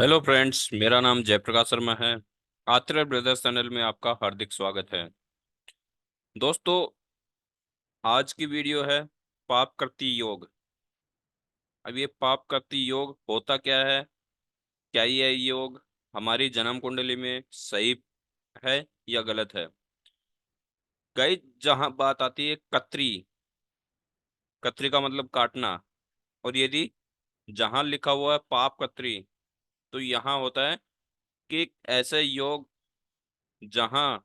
Hello friends, मेरा नाम जयप्रकाश शर्मा है। आत्रेय ब्रदर्स चैनल में आपका हार्दिक स्वागत है। दोस्तों, आज की वीडियो है पाप करती योग। अब ये पाप करती योग होता क्या है? क्या ये योग हमारी जन्म कुंडली में सही है या गलत है? गई जहां बात आती है कतरी, कतरी का मतलब काटना। और यदि जहां लिखा हुआ है पाप कतरी, तो यहाँ होता है कि ऐसे योग जहां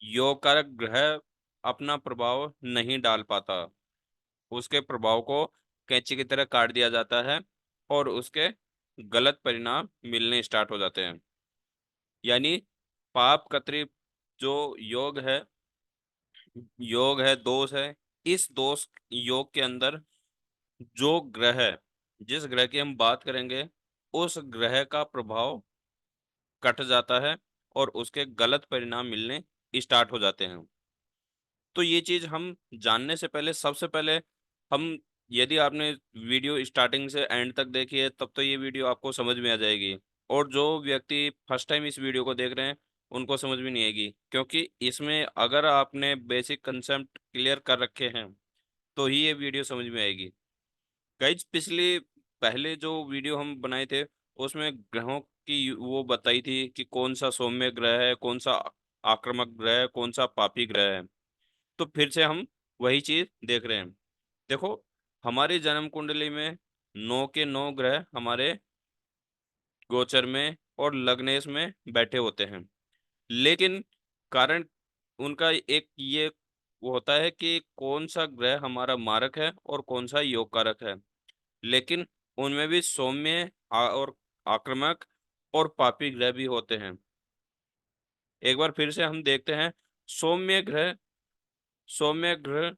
योग कारक ग्रह अपना प्रभाव नहीं डाल पाता, उसके प्रभाव को कैंची की तरह काट दिया जाता है और उसके गलत परिणाम मिलने स्टार्ट हो जाते हैं। यानी पाप कतरी जो योग है, योग है, दोष है। इस दोष योग के अंदर जो ग्रह है, जिस ग्रह की हम बात करेंगे, उस ग्रह का प्रभाव कट जाता है और उसके गलत परिणाम मिलने स्टार्ट हो जाते हैं। तो ये चीज हम जानने से पहले, सबसे पहले हम, यदि आपने वीडियो स्टार्टिंग से एंड तक देखी है तब तो ये वीडियो आपको समझ में आ जाएगी। और जो व्यक्ति फर्स्ट टाइम इस वीडियो को देख रहे हैं उनको समझ में नहीं आएगी, क्योंकि इसमें अगर आपने बेसिक कंसेप्ट क्लियर कर रखे हैं तो ही ये वीडियो समझ में आएगी। गाइज, पिछली पहले जो वीडियो हम बनाए थे उसमें ग्रहों की वो बताई थी कि कौन सा सौम्य ग्रह है, कौन सा आक्रामक ग्रह है, कौन सा पापी ग्रह है। तो फिर से हम वही चीज देख रहे हैं। देखो, हमारी जन्म कुंडली में 9 के 9 ग्रह हमारे गोचर में और लग्नेश में बैठे होते हैं। लेकिन कारण उनका एक ये वो होता है कि कौन सा ग्रह हमारा मारक है और कौन सा योग कारक है। लेकिन उनमें भी सौम्य और आक्रामक और पापी ग्रह भी होते हैं। एक बार फिर से हम देखते हैं। सौम्य ग्रह, सौम्य ग्रह,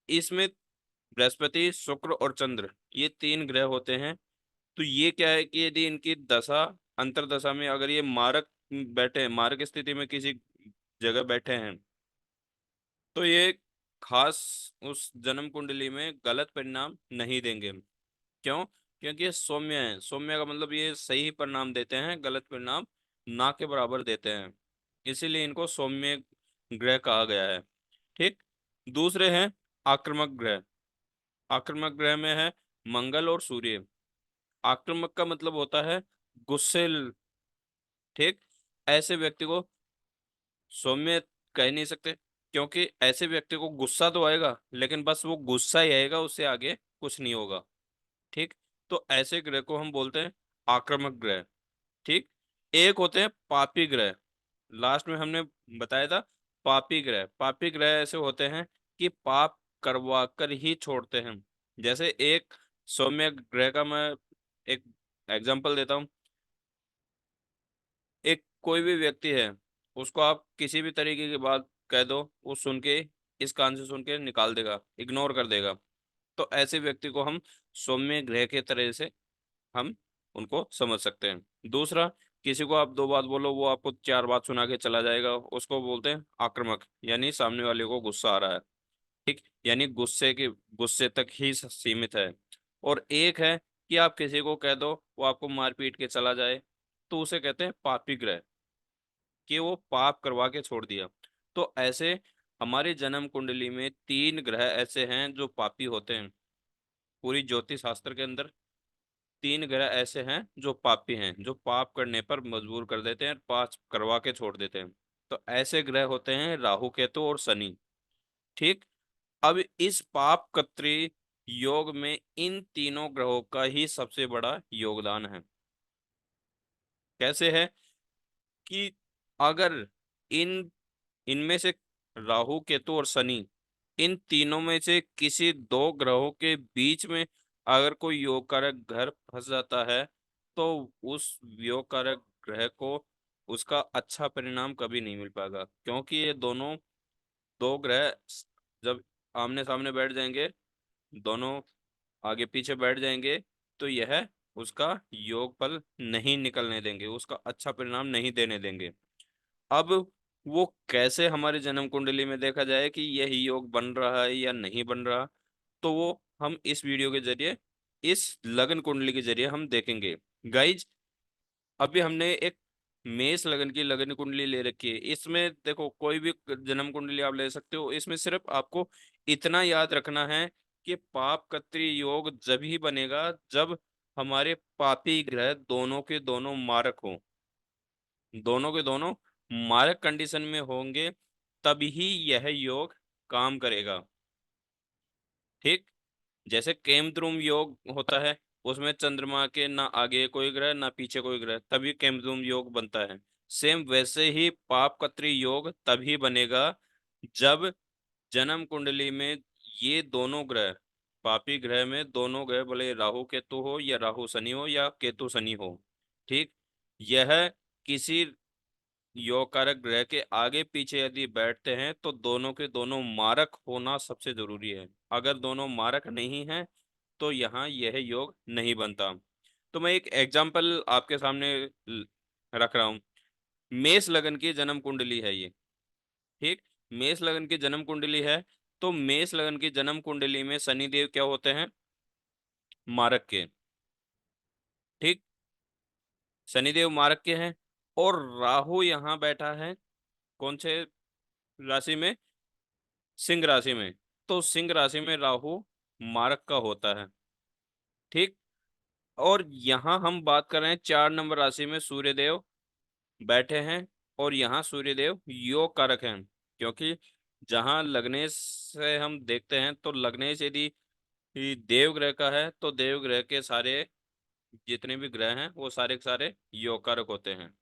इसमें बृहस्पति, शुक्र और चंद्र, ये 3 ग्रह होते हैं। तो ये क्या है कि यदि इनकी दशा, अंतरदशा में अगर ये मारक बैठे हैं, मारक स्थिति में किसी जगह बैठे हैं, तो ये खास उस जन्म कुंडली में गलत परिणाम नहीं देंगे। क्यों? क्योंकि ये सौम्य है। सौम्य का मतलब ये सही परिणाम देते हैं, गलत परिणाम ना के बराबर देते हैं। इसीलिए इनको सौम्य ग्रह कहा गया है। ठीक। दूसरे हैं आक्रामक ग्रह। आक्रामक ग्रह में है मंगल और सूर्य। आक्रामक का मतलब होता है गुस्सेल। ठीक। ऐसे व्यक्ति को सौम्य कह नहीं सकते, क्योंकि ऐसे व्यक्ति को गुस्सा तो आएगा लेकिन बस वो गुस्सा ही आएगा, उससे आगे कुछ नहीं होगा। ठीक। तो ऐसे ग्रह को हम बोलते हैं आक्रामक ग्रह। ठीक। एक होते हैं पापी ग्रह। लास्ट में हमने बताया था पापी ग्रह। पापी ग्रह ऐसे होते हैं कि पाप करवा कर ही छोड़ते हैं। जैसे एक सौम्य ग्रह का मैं एक एग्जांपल देता हूँ। एक कोई भी व्यक्ति है, उसको आप किसी भी तरीके की बात कह दो, वो सुन के, इस कान से सुन के निकाल देगा, इग्नोर कर देगा। तो ऐसे व्यक्ति को हम सौम्य ग्रह के तरह से हम उनको समझ सकते हैं। दूसरा, किसी को आप 2 बात बोलो, वो आपको 4 बात सुना के चला जाएगा, उसको बोलते हैं आक्रामक, यानी सामने वाले को गुस्सा आ रहा है। ठीक। यानी गुस्से तक ही सीमित है। और एक है कि आप किसी को कह दो, वो आपको मार पीट के चला जाए, तो उसे कहते हैं पापी ग्रह, कि वो पाप करवा के छोड़ दिया। तो ऐसे हमारे जन्म कुंडली में 3 ग्रह ऐसे हैं जो पापी होते हैं। पूरी ज्योतिष शास्त्र के अंदर 3 ग्रह ऐसे हैं जो पापी हैं, जो पाप करने पर मजबूर कर देते हैं, पाप करवा के छोड़ देते हैं। तो ऐसे ग्रह होते हैं राहु, केतु और शनि। ठीक। अब इस पाप कत्री योग में इन तीनों ग्रहों का ही सबसे बड़ा योगदान है। कैसे है कि अगर इन इनमें से राहु, केतु और शनि, इन तीनों में से किसी 2 ग्रहों के बीच में अगर कोई योग कारक ग्रह फंस जाता है, तो उस योग कारक ग्रह को उसका अच्छा परिणाम कभी नहीं मिल पाएगा। क्योंकि ये दोनों 2 ग्रह जब आमने सामने बैठ जाएंगे, दोनों आगे पीछे बैठ जाएंगे, तो यह उसका योग फल नहीं निकलने देंगे, उसका अच्छा परिणाम नहीं देने देंगे। अब वो कैसे हमारी जन्म कुंडली में देखा जाए कि यह योग बन रहा है या नहीं बन रहा, तो वो हम इस वीडियो के जरिए इस लगन कुंडली के जरिए हम देखेंगे। गाइज, अभी हमने एक मेष लगन की लगन कुंडली ले रखी है। इसमें देखो, कोई भी जन्म कुंडली आप ले सकते हो। इसमें सिर्फ आपको इतना याद रखना है कि पाप कत्री योग जब ही बनेगा जब हमारे पापी ग्रह दोनों के दोनों मारक हों। दोनों के दोनों मारक कंडीशन में होंगे, तभी यह योग काम करेगा। ठीक, जैसे केमद्रुम योग होता है, उसमें चंद्रमा के ना आगे कोई ग्रह ना पीछे कोई ग्रह, तभी केमद्रुम योग बनता है। सेम वैसे ही पापकत्री योग तभी बनेगा जब जन्म कुंडली में ये दोनों ग्रह, पापी ग्रह में दोनों ग्रह, भले राहु केतु हो या राहु शनि हो या केतु शनि हो, ठीक, यह किसी योग कारक ग्रह के आगे पीछे यदि बैठते हैं तो दोनों के दोनों मारक होना सबसे जरूरी है। अगर दोनों मारक नहीं हैं तो यहाँ यह योग नहीं बनता। तो मैं एक एग्जाम्पल आपके सामने रख रहा हूँ। मेष लगन की जन्म कुंडली है ये। ठीक, मेष लगन की जन्म कुंडली है। तो मेष लगन की जन्म कुंडली में शनिदेव क्या होते हैं? मारक के। ठीक, शनिदेव मारक के हैं। और राहु यहाँ बैठा है कौन से राशि में? सिंह राशि में। तो सिंह राशि में राहु मारक का होता है। ठीक, और यहाँ हम बात कर रहे हैं 4 नंबर राशि में सूर्यदेव बैठे हैं। और यहाँ सूर्यदेव योग कारक हैं, क्योंकि जहाँ लग्नेश से हम देखते हैं तो लग्नेश यदि देव ग्रह का है तो देव ग्रह के सारे जितने भी ग्रह हैं वो सारे के सारे योग कारक होते हैं।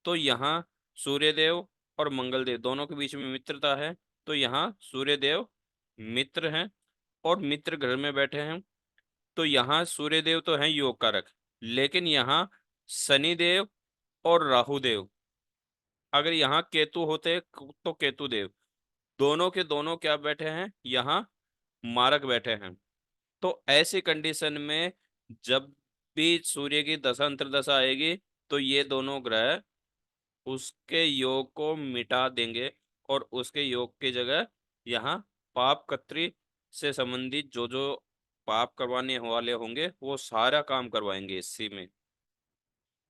तो यहाँ सूर्यदेव और मंगलदेव दोनों के बीच में मित्रता है। तो यहाँ सूर्यदेव मित्र हैं और मित्र घर में बैठे हैं। तो यहाँ सूर्यदेव तो हैं योग कारक, लेकिन यहाँ शनिदेव और राहुदेव, अगर यहाँ केतु होते तो केतु देव, दोनों के दोनों क्या बैठे हैं? यहाँ मारक बैठे हैं। तो ऐसी कंडीशन में जब भी सूर्य की दशा अंतर्दशा आएगी तो ये दोनों ग्रह उसके योग को मिटा देंगे और उसके योग की जगह यहाँ पाप कत्री से संबंधित जो जो पाप करवाने वाले होंगे वो सारा काम करवाएंगे इसी में।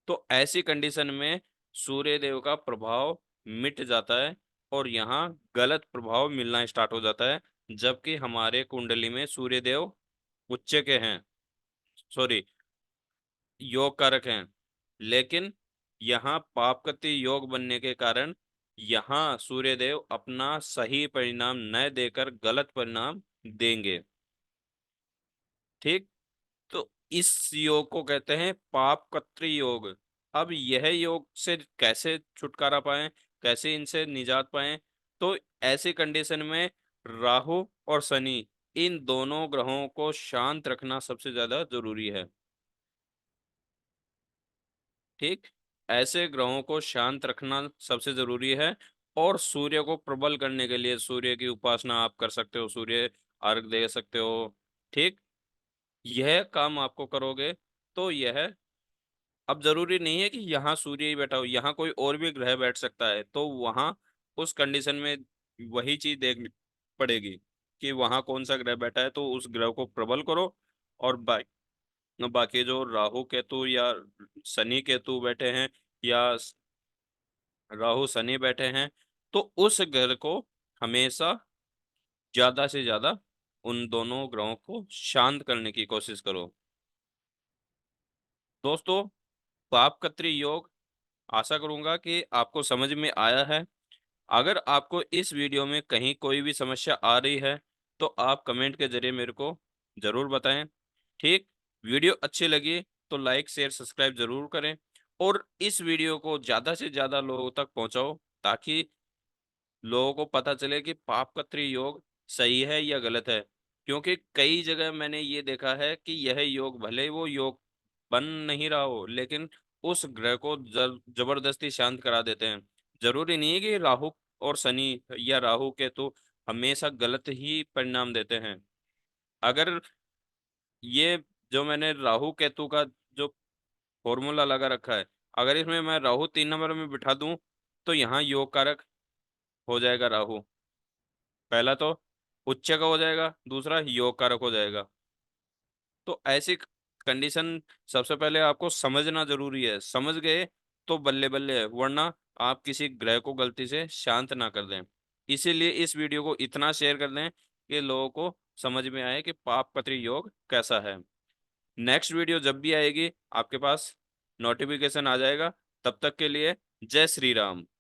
तो ऐसी कंडीशन में सूर्य देव का प्रभाव मिट जाता है और यहाँ गलत प्रभाव मिलना स्टार्ट हो जाता है। जबकि हमारे कुंडली में सूर्य देव उच्च के हैं, सॉरी, योग कारक हैं, लेकिन यहाँ पापकति योग बनने के कारण यहाँ सूर्यदेव अपना सही परिणाम न देकर गलत परिणाम देंगे। ठीक, तो इस योग को कहते हैं पापकत्री योग। अब यह योग से कैसे छुटकारा पाएं, कैसे इनसे निजात पाएं? तो ऐसी कंडीशन में राहु और शनि, इन दोनों ग्रहों को शांत रखना सबसे ज्यादा जरूरी है। ठीक, ऐसे ग्रहों को शांत रखना सबसे जरूरी है। और सूर्य को प्रबल करने के लिए सूर्य की उपासना आप कर सकते हो, सूर्य अर्घ दे सकते हो। ठीक, यह काम आपको करोगे तो यह, अब जरूरी नहीं है कि यहाँ सूर्य ही बैठा हो, यहाँ कोई और भी ग्रह बैठ सकता है। तो वहाँ उस कंडीशन में वही चीज देखनी पड़ेगी कि वहाँ कौन सा ग्रह बैठा है, तो उस ग्रह को प्रबल करो। और बाकी जो राहु केतु या शनि केतु बैठे हैं या राहु शनि बैठे हैं, तो उस ग्रह को हमेशा ज्यादा से ज्यादा उन दोनों ग्रहों को शांत करने की कोशिश करो। दोस्तों, पापकत्री योग आशा करूंगा कि आपको समझ में आया है। अगर आपको इस वीडियो में कहीं कोई भी समस्या आ रही है तो आप कमेंट के जरिए मेरे को जरूर बताएं। ठीक, वीडियो अच्छी लगी तो लाइक शेयर सब्सक्राइब जरूर करें और इस वीडियो को ज़्यादा से ज़्यादा लोगों तक पहुंचाओ, ताकि लोगों को पता चले कि पापकत्री योग सही है या गलत है। क्योंकि कई जगह मैंने ये देखा है कि यह योग भले ही वो योग बन नहीं रहा हो, लेकिन उस ग्रह को जबरदस्ती शांत करा देते हैं। जरूरी नहीं है कि राहु और शनि या राहु केतु हमेशा गलत ही परिणाम देते हैं। अगर ये जो मैंने राहु केतु का जो फॉर्मूला लगा रखा है, अगर इसमें मैं राहु 3 नंबर में बिठा दूं तो यहाँ योग कारक हो जाएगा राहु। पहला तो उच्च का हो जाएगा, दूसरा योग कारक हो जाएगा। तो ऐसी कंडीशन सबसे पहले आपको समझना जरूरी है, समझ गए तो बल्ले बल्ले है, वरना आप किसी ग्रह को गलती से शांत ना कर दें। इसीलिए इस वीडियो को इतना शेयर कर दें कि लोगों को समझ में आए कि पापपत्री योग कैसा है। नेक्स्ट वीडियो जब भी आएगी आपके पास नोटिफिकेशन आ जाएगा। तब तक के लिए जय श्री राम।